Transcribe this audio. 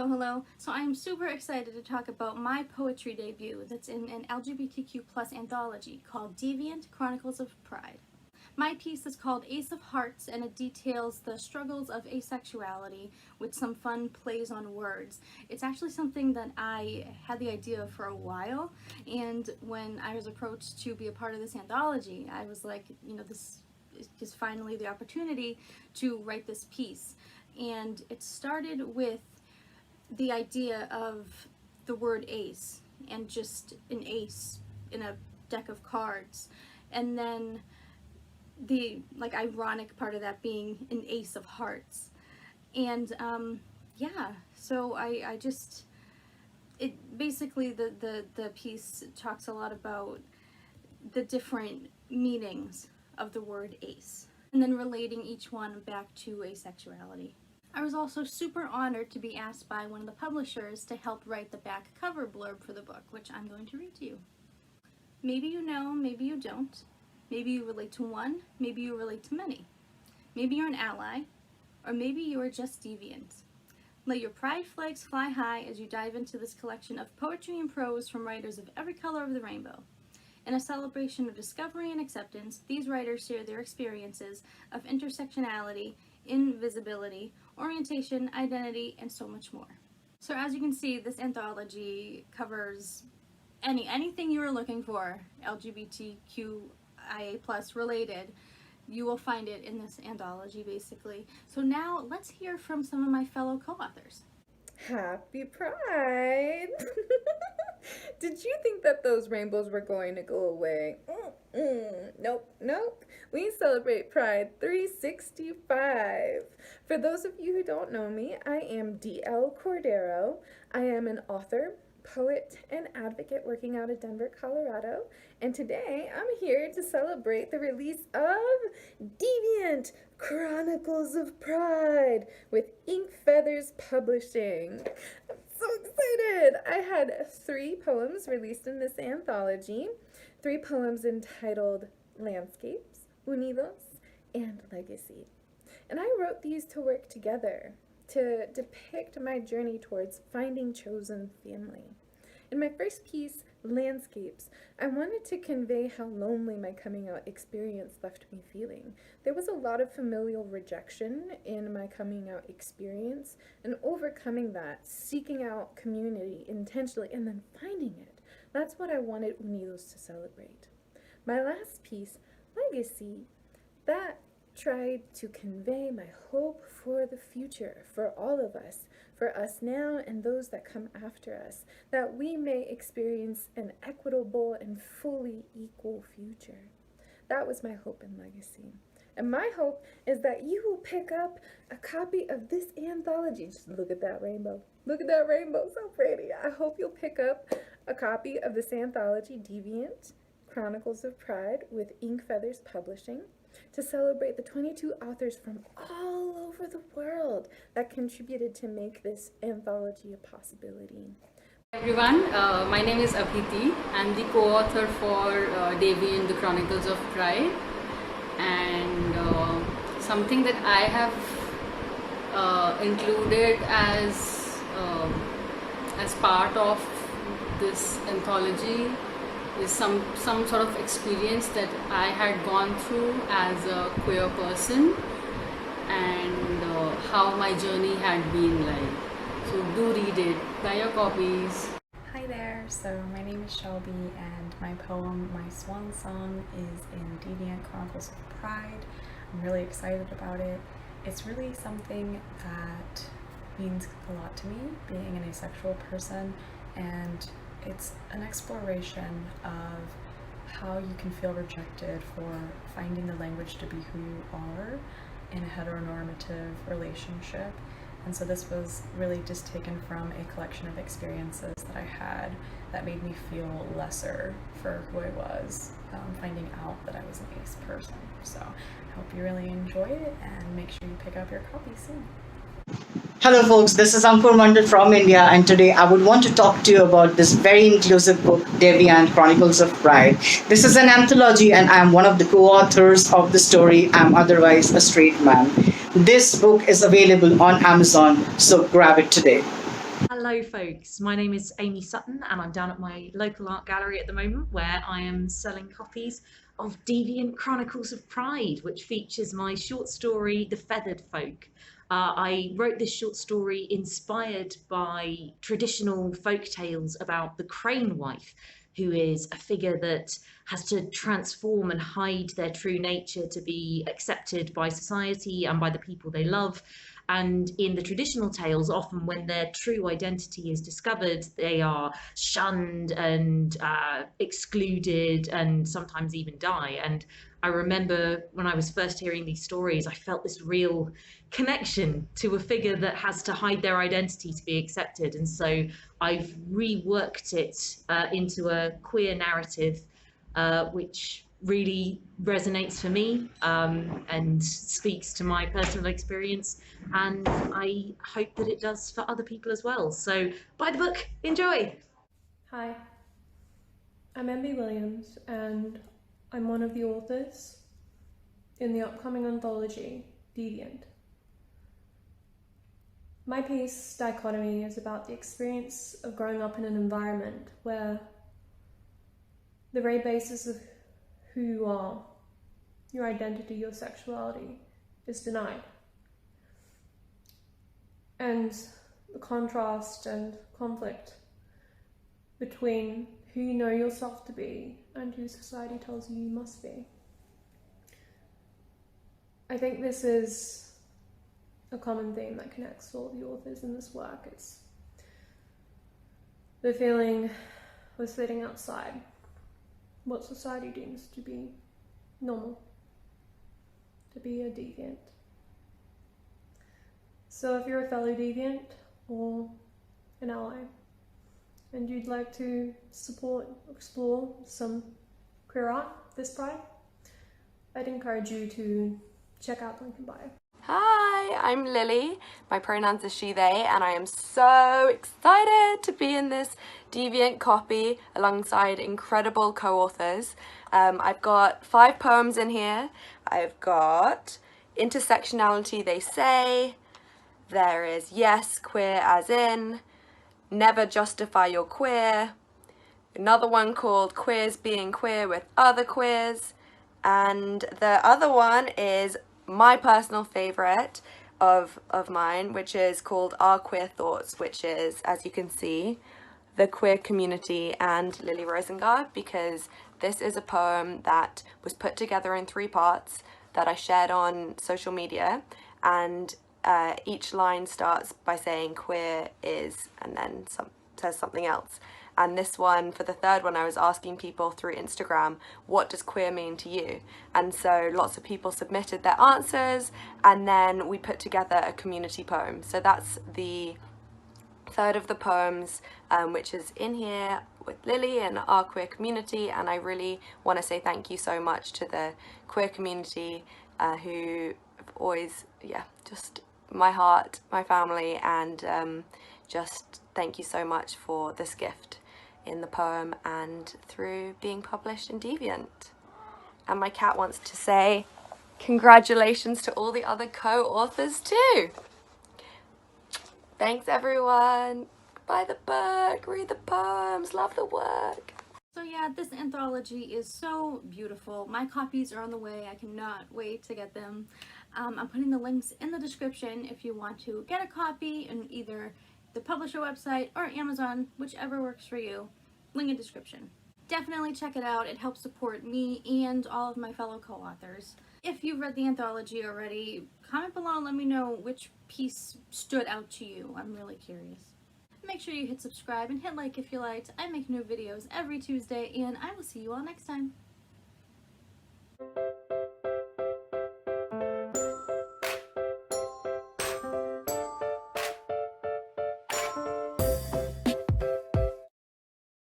Hello. So I'm super excited to talk about my poetry debut that's in an LGBTQ plus anthology called Deviant, Chronicles of Pride. My piece is called Ace of Hearts, and it details the struggles of asexuality with some fun plays on words. It's actually something that I had the idea of for a while, and when I was approached to be a part of this anthology, I was like, this is finally the opportunity to write this piece. And it started with the idea of the word ace and just an ace in a deck of cards, and then the ironic part of that being an ace of hearts. And so I just, it basically, the piece talks a lot about the different meanings of the word ace and then relating each one back to asexuality. I was also super honored to be asked by one of the publishers to help write the back cover blurb for the book, which I'm going to read to you. Maybe you know, maybe you don't. Maybe you relate to one, maybe you relate to many. Maybe you're an ally, or maybe you are just deviant. Let your pride flags fly high as you dive into this collection of poetry and prose from writers of every color of the rainbow. In a celebration of discovery and acceptance, these writers share their experiences of intersectionality, invisibility, orientation, identity, and so much more. So as you can see, this anthology covers anything you were looking for, LGBTQIA plus related. You will find it in this anthology, basically. So now let's hear from some of my fellow co-authors. Happy Pride! Did you think that those rainbows were going to go away? Nope. We celebrate Pride 365. For those of you who don't know me, I am D.L. Cordero. I am an author, poet, and advocate working out of Denver, Colorado. And today I'm here to celebrate the release of Deviant, Chronicles of Pride with Ink Feathers Publishing. I'm so excited! I had 3 poems released in this anthology. 3 poems entitled Landscapes, Unidos, and Legacy. And I wrote these to work together to depict my journey towards finding chosen family. In my first piece, Landscapes, I wanted to convey how lonely my coming out experience left me feeling. There was a lot of familial rejection in my coming out experience, and overcoming that, seeking out community intentionally, and then finding it. That's what I wanted Unidos to celebrate. My last piece, Legacy, that tried to convey my hope for the future, for all of us, for us now and those that come after us, that we may experience an equitable and fully equal future. That was my hope and legacy. And my hope is that you will pick up a copy of this anthology. Just look at that rainbow. Look at that rainbow, so pretty. I hope you'll pick up a copy of this anthology, Deviant, Chronicles of Pride, with Ink Feathers Publishing, to celebrate the 22 authors from all over the world that contributed to make this anthology a possibility. Hi everyone, my name is Abhiti. I'm the co-author for Deviant, the Chronicles of Pride, and something that I have included as part of this anthology is some sort of experience that I had gone through as a queer person, and how my journey had been like. So do read it, buy your copies. Hi there, so my name is Shelby, and my poem, My Swan Song, is in Deviant, Chronicles of Pride. I'm really excited about it. It's really something that means a lot to me, being an asexual person, and it's an exploration of how you can feel rejected for finding the language to be who you are in a heteronormative relationship. And so this was really just taken from a collection of experiences that I had that made me feel lesser for who I was, finding out that I was an ace person. So I hope you really enjoy it, and make sure you pick up your copy soon. Hello folks, this is Ankur Mondal from India, and today I would want to talk to you about this very inclusive book, Deviant, Chronicles of Pride. This is an anthology and I am one of the co-authors of the story, I'm Otherwise a Straight Man. This book is available on Amazon, so grab it today. Hello folks, my name is Amy Sutton and I'm down at my local art gallery at the moment where I am selling copies of Deviant Chronicles of Pride, which features my short story The Feathered Folk. I wrote this short story inspired by traditional folk tales about the crane wife, who is a figure that has to transform and hide their true nature to be accepted by society and by the people they love. And in the traditional tales, often when their true identity is discovered, they are shunned and excluded and sometimes even die. And I remember when I was first hearing these stories, I felt this real connection to a figure that has to hide their identity to be accepted. And so I've reworked it into a queer narrative, which really resonates for me and speaks to my personal experience, and I hope that it does for other people as well. So buy the book, enjoy! Hi, I'm MB Williams and I'm one of the authors in the upcoming anthology, Deviant. My piece, Dichotomy, is about the experience of growing up in an environment where the very basis of who you are, your identity, your sexuality, is denied. And the contrast and conflict between who you know yourself to be and who society tells you you must be. I think this is a common theme that connects all the authors in this work. It's the feeling of sitting outside what society deems to be normal, to be a deviant. So if you're a fellow deviant or an ally and you'd like to support, explore some queer art this Pride, I'd encourage you to check out the link in bio. Hi, I'm Lily. My pronouns are she, they, and I am so excited to be in this Deviant copy alongside incredible co-authors. I've got 5 poems in here. I've got Intersectionality They Say, there is Yes, Queer as in, Never Justify Your Queer, another one called Queers Being Queer with Other Queers, and the other one is my personal favorite of mine, which is called Our Queer Thoughts, which is, as you can see, the queer community and Lily Rosengard, because this is a poem that was put together in 3 parts that I shared on social media, and each line starts by saying queer is, and then says something else. And this one, for the 3rd one, I was asking people through Instagram, what does queer mean to you? And so lots of people submitted their answers, and then we put together a community poem. So that's the 3rd of the poems, which is in here with Lily and our queer community. And I really want to say thank you so much to the queer community who have always, just my heart, my family, and just thank you so much for this gift in the poem and through being published in Deviant. And my cat wants to say congratulations to all the other co-authors too. Thanks everyone. Buy the book, read the poems, love the work. So yeah, this anthology is so beautiful. My copies are on the way. I cannot wait to get them. I'm putting the links in the description if you want to get a copy in either the publisher website or Amazon, whichever works for you. Link in description. Definitely check it out. It helps support me and all of my fellow co-authors. If you've read the anthology already, comment below and let me know which piece stood out to you. I'm really curious. Make sure you hit subscribe and hit like if you liked. I make new videos every Tuesday, and I will see you all next time.